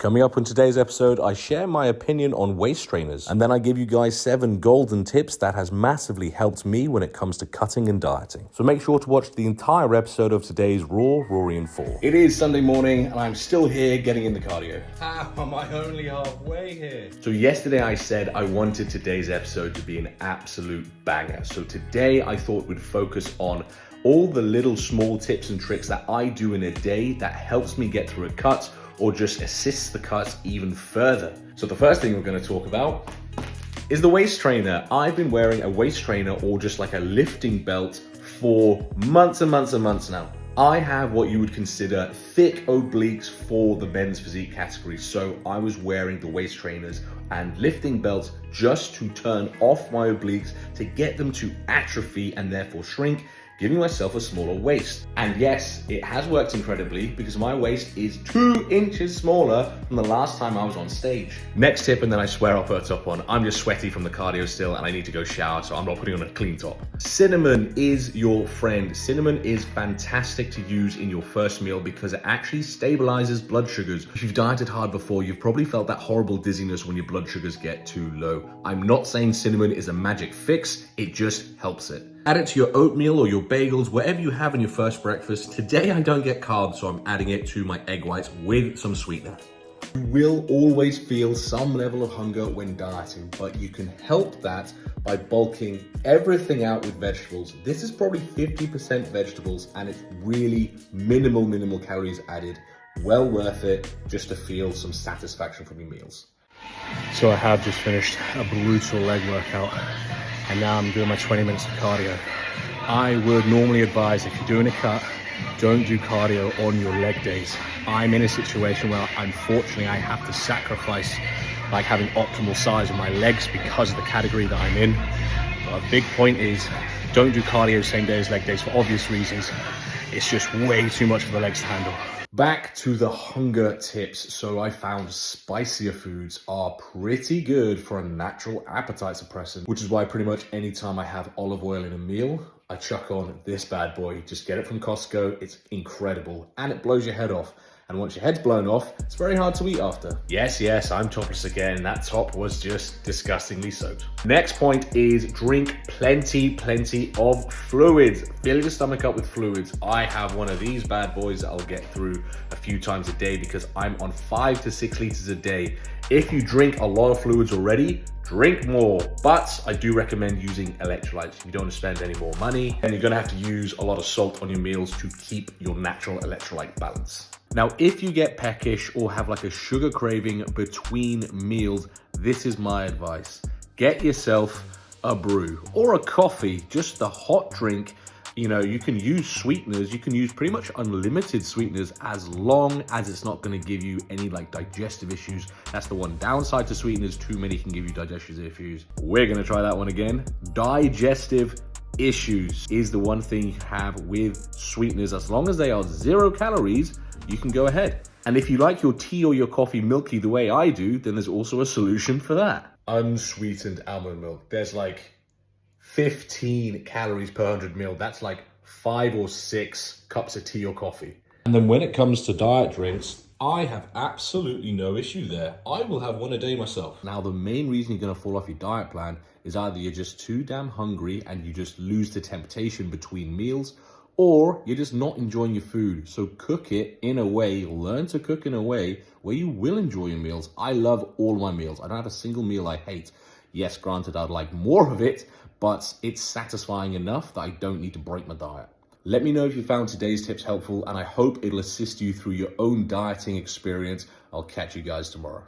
Coming up in today's episode, I share my opinion on waist trainers, and then I give you guys 7 golden tips that has massively helped me when it comes to cutting and dieting. So make sure to watch the entire episode of today's Raw, Rory and 4. It is Sunday morning, and I'm still here getting in the cardio. How am I only halfway here? So yesterday I said I wanted today's episode to be an absolute banger. So today I thought we'd focus on all the little small tips and tricks that I do in a day that helps me get through a cut or just assists the cut even further. So the first thing we're going to talk about is the waist trainer. I've been wearing a waist trainer or just like a lifting belt for months and months and months now. I have what you would consider thick obliques for the men's physique category. So I was wearing the waist trainers and lifting belts just to turn off my obliques to get them to atrophy and therefore shrink, giving myself a smaller waist. And yes, it has worked incredibly because my waist is 2 inches smaller from the last time I was on stage. Next tip, and then I swear I'll put a top on. I'm just sweaty from the cardio still and I need to go shower, so I'm not putting on a clean top. Cinnamon is your friend. Cinnamon is fantastic to use in your first meal because it actually stabilizes blood sugars. If you've dieted hard before, you've probably felt that horrible dizziness when your blood sugars get too low. I'm not saying cinnamon is a magic fix, it just helps it. Add it to your oatmeal or your bagels, whatever you have in your first breakfast. Today I don't get carbs, so I'm adding it to my egg whites with some sweetener. You will always feel some level of hunger when dieting, but you can help that by bulking everything out with vegetables. This is probably 50% vegetables and it's really minimal calories added. Well worth it just to feel some satisfaction from your meals. So I have just finished a brutal leg workout and now I'm doing my 20 minutes of cardio. I would normally advise if you're doing a cut, don't do cardio on your leg days. I'm in a situation where unfortunately I have to sacrifice like having optimal size of my legs because of the category that I'm in. But a big point is don't do cardio same day as leg days for obvious reasons. It's just way too much for the legs to handle. Back to the hunger tips. So I found spicier foods are pretty good for a natural appetite suppressant, which is why pretty much anytime I have olive oil in a meal, I chuck on this bad boy. Just get it from Costco. It's incredible and it blows your head off. And once your head's blown off, it's very hard to eat after. Yes, I'm topless again. That top was just disgustingly soaked. Next point is drink plenty of fluids. Fill your stomach up with fluids. I have one of these bad boys that I'll get through a few times a day because I'm on 5 to 6 liters a day. If you drink a lot of fluids already, drink more, but I do recommend using electrolytes. If you don't want to spend any more money, and you're gonna have to use a lot of salt on your meals to keep your natural electrolyte balance. Now, if you get peckish or have like a sugar craving between meals, this is my advice. Get yourself a brew or a coffee, just a hot drink. You know, you can use sweeteners, you can use pretty much unlimited sweeteners as long as it's not gonna give you any like digestive issues. That's the one downside to sweeteners, too many can give you digestive issues. We're gonna try that one again. Digestive issues is the one thing you have with sweeteners. As long as they are 0 calories, you can go ahead. And if you like your tea or your coffee milky the way I do, then there's also a solution for that. Unsweetened almond milk. There's like 15 calories per 100 ml. That's like 5 or 6 cups of tea or coffee. And then when it comes to diet drinks, I have absolutely no issue there. I will have one a day myself. Now, the main reason you're gonna fall off your diet plan is either you're just too damn hungry and you just lose the temptation between meals, or you're just not enjoying your food. So cook it in a way, learn to cook in a way where you will enjoy your meals. I love all my meals. I don't have a single meal I hate. Yes, granted, I'd like more of it, but it's satisfying enough that I don't need to break my diet. Let me know if you found today's tips helpful, and I hope it'll assist you through your own dieting experience. I'll catch you guys tomorrow.